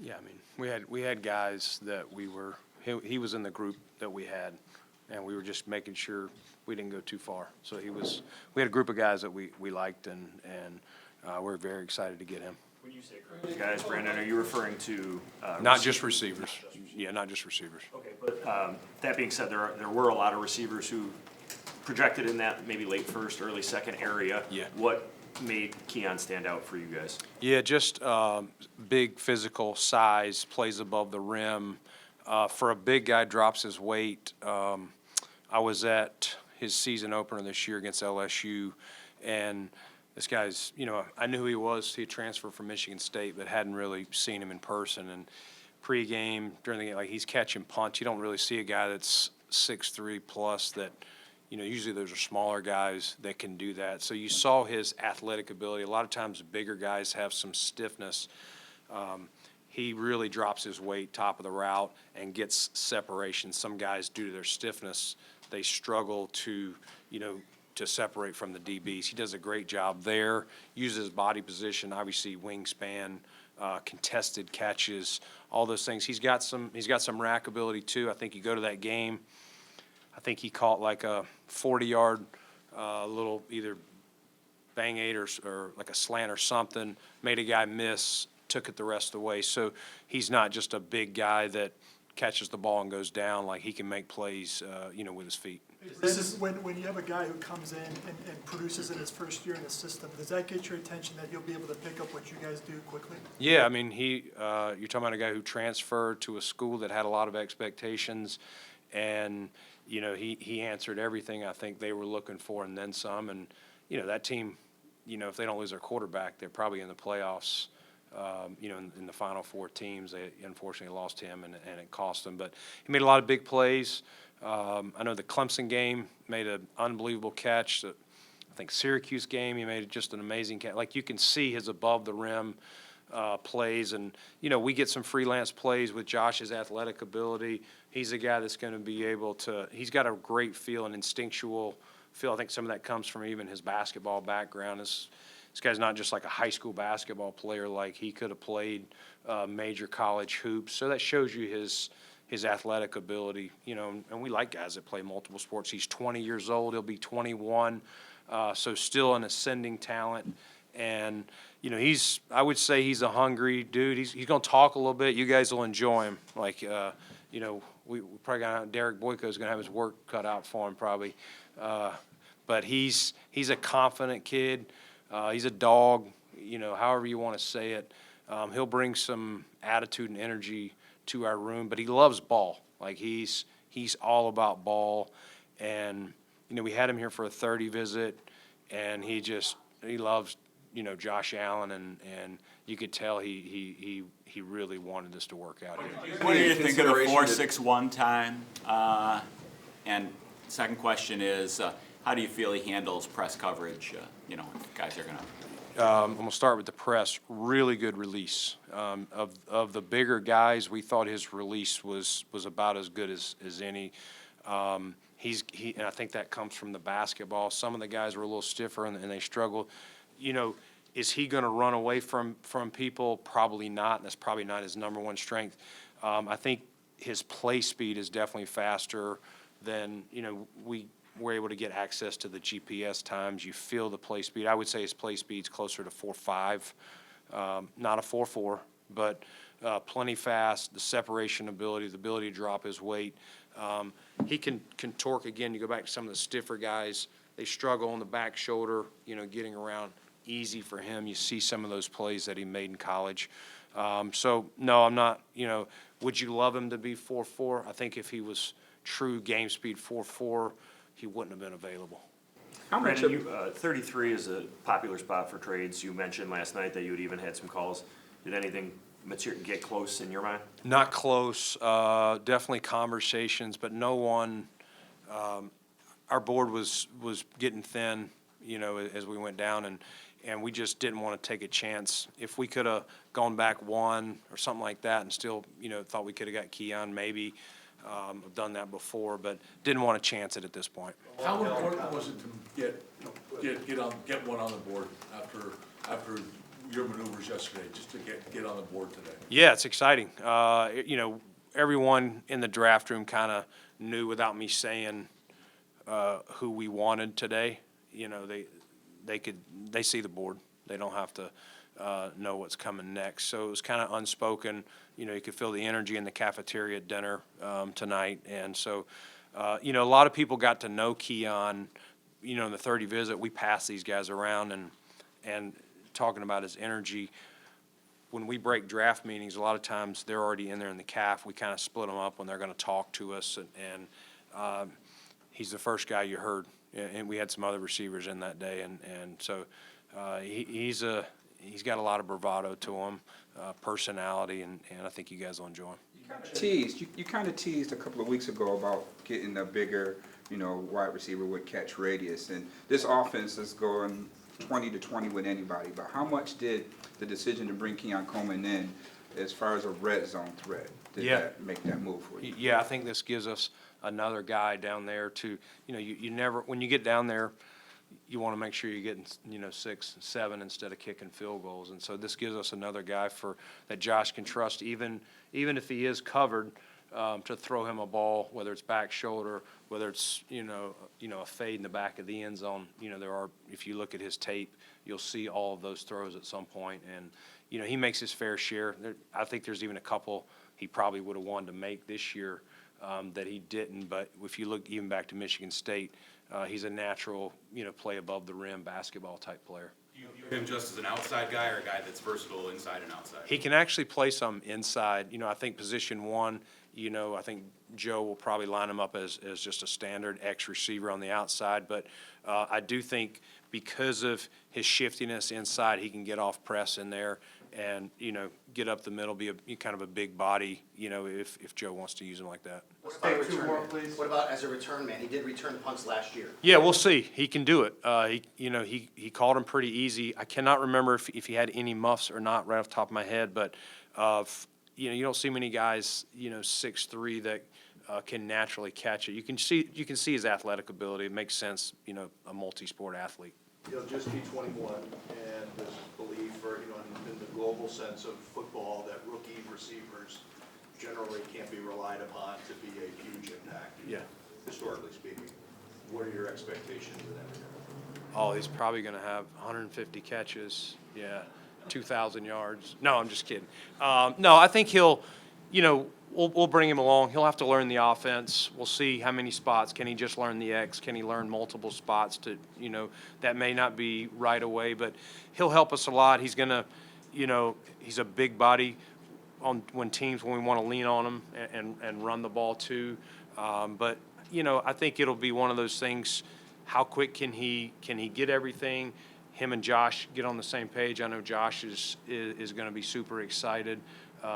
Yeah, I mean, we had guys that he was in the group that we had, and we were just making sure we didn't go too far. So we had a group of guys that we liked, and we're very excited to get him. When you say group of guys, Brandon, are you referring to Not just receivers. Yeah, not just receivers. Okay, but that being said, there were a lot of receivers who projected in that maybe late first, early second area. Yeah. What made Keon stand out for you guys? Yeah, just big physical size, plays above the rim. For a big guy, drops his weight. I was at his season opener this year against LSU, and this guy's, I knew who he was. He had transferred from Michigan State, but hadn't really seen him in person. And pregame, during the game, like, he's catching punts. You don't really see a guy that's 6'3" plus that, usually those are smaller guys that can do that. So you saw his athletic ability. A lot of times bigger guys have some stiffness. He really drops his weight top of the route and gets separation. Some guys, due to their stiffness, they struggle to separate from the DBs. He does a great job there, uses his body position, obviously wingspan, contested catches, all those things. He's got some rack ability too. I think you go to that game, I think he caught like a 40-yard little either bang eight or like a slant or something, made a guy miss, took it the rest of the way. So he's not just a big guy that catches the ball and goes down. Like, he can make plays, with his feet. This is when you have a guy who comes in and produces in his first year in the system, does that get your attention that you'll be able to pick up what you guys do quickly? Yeah, I mean, you're talking about a guy who transferred to a school that had a lot of expectations, and, he answered everything I think they were looking for and then some. And, that team, if they don't lose their quarterback, they're probably in the playoffs. In the final four teams. They unfortunately lost him, and it cost them. But he made a lot of big plays. I know the Clemson game, made an unbelievable catch. I think Syracuse game, he made just an amazing catch. Like, you can see his above-the-rim plays. And, we get some freelance plays with Josh's athletic ability. He's a guy that's going to be able to – he's got a great feel, an instinctual feel. I think some of that comes from even his basketball background. This guy's not just like a high school basketball player. Like, he could have played major college hoops. So that shows you his athletic ability, and we like guys that play multiple sports. He's 20 years old. He'll be 21, so still an ascending talent. And, I would say he's a hungry dude. He's going to talk a little bit. You guys will enjoy him. Like, we probably got Derek Boyko's going to have his work cut out for him probably. But he's a confident kid. He's a dog, however you want to say it. He'll bring some attitude and energy to our room, but he loves ball. Like, he's all about ball. And, we had him here for a 30 visit, and he loves, Josh Allen, and you could tell he really wanted this to work out here. What do you think of the 4.61 time? And second question is, how do you feel he handles press coverage? If guys are going to. I'm going to start with the press. Really good release. Of the bigger guys, we thought his release was about as good as any. And I think that comes from the basketball. Some of the guys were a little stiffer and they struggled. Is he going to run away from people? Probably not. And that's probably not his number one strength. I think his play speed is definitely faster than, we're able to get access to the GPS times. You feel the play speed. I would say his play speed's closer to 4.5, not a 4.4, but plenty fast. The separation ability, the ability to drop his weight. He can torque again. You go back to some of the stiffer guys. They struggle on the back shoulder, getting around. Easy for him. You see some of those plays that he made in college. So, no, I'm not, would you love him to be 4.4? I think if he was true game speed 4.4, he wouldn't have been available. How much? Brandon, 33 is a popular spot for trades. You mentioned last night that you had even had some calls. Did anything get close in your mind? Not close. Definitely conversations, but no one. Our board was getting thin, as we went down, and we just didn't want to take a chance. If we could have gone back one or something like that and still, thought we could have got Keon, maybe. I've done that before, but didn't want to chance it at this point. How important was it to get one on the board after your maneuvers yesterday, just to get on the board today? Yeah, it's exciting. You know, everyone in the draft room kind of knew without me saying who we wanted today. You know, they see the board. They don't have to know what's coming next. So it was kind of unspoken. You know, you could feel the energy in the cafeteria at dinner tonight. And so, you know, a lot of people got to know Keon, you know, in the 30 visit. We passed these guys around and talking about his energy. When we break draft meetings, a lot of times they're already in there in the calf. We kind of split them up when they're going to talk to us. And he's the first guy you heard. And we had some other receivers in that day. And so he's got a lot of bravado to him, personality, and I think you guys will enjoy him. You kind of teased a couple of weeks ago about getting a bigger, you know, wide receiver with catch radius, and this offense is going 20 to 20 with anybody. But how much did the decision to bring Keon Coleman in, as far as a red zone threat, did that make that move for you? Yeah, I think this gives us another guy down there to, you know, you never, when you get down there, you want to make sure you're getting, you know, 6, 7 instead of kicking field goals. And so this gives us another guy that Josh can trust, even if he is covered, to throw him a ball, whether it's back shoulder, whether it's, you know, a fade in the back of the end zone. You know, if you look at his tape, you'll see all of those throws at some point. And, you know, he makes his fair share. I think there's even a couple he probably would have wanted to make this year that he didn't. But if you look even back to Michigan State, he's a natural, you know, play above the rim basketball type player. You view him just as an outside guy or a guy that's versatile inside and outside? He can actually play some inside. You know, I think position one, you know, I think Joe will probably line him up as just a standard X receiver on the outside. But I do think because of his shiftiness inside, he can get off press in there and, you know, get up the middle, be kind of a big body, you know, if Joe wants to use him like that. What about return man? What about as a return man? He did return punts last year. Yeah, we'll see. He can do it. He called him pretty easy. I cannot remember if he had any muffs or not right off the top of my head, but you know, you don't see many guys, you know, 6'3" that can naturally catch it. You can see his athletic ability. It makes sense, you know, a multi-sport athlete. He'll just be 21, and there's belief, or, you know, in the global sense of football, that rookie receivers generally can't be relied upon to be a huge impact. Yeah. Historically speaking, what are your expectations in that regard? Oh, he's probably going to have 150 catches. Yeah, 2,000 yards. No, I'm just kidding. No, I think he'll, you know, we'll bring him along. He'll have to learn the offense. We'll see how many spots. Can he just learn the X? Can he learn multiple spots to, you know, that may not be right away, but he'll help us a lot. He's going to, you know, he's a big body when we want to lean on him and run the ball too. But, you know, I think it'll be one of those things. How quick can he get everything? Him and Josh get on the same page. I know Josh is going to be super excited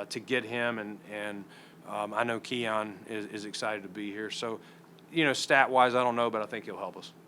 to get him, and I know Keon is excited to be here. So, you know, stat-wise, I don't know, but I think he'll help us.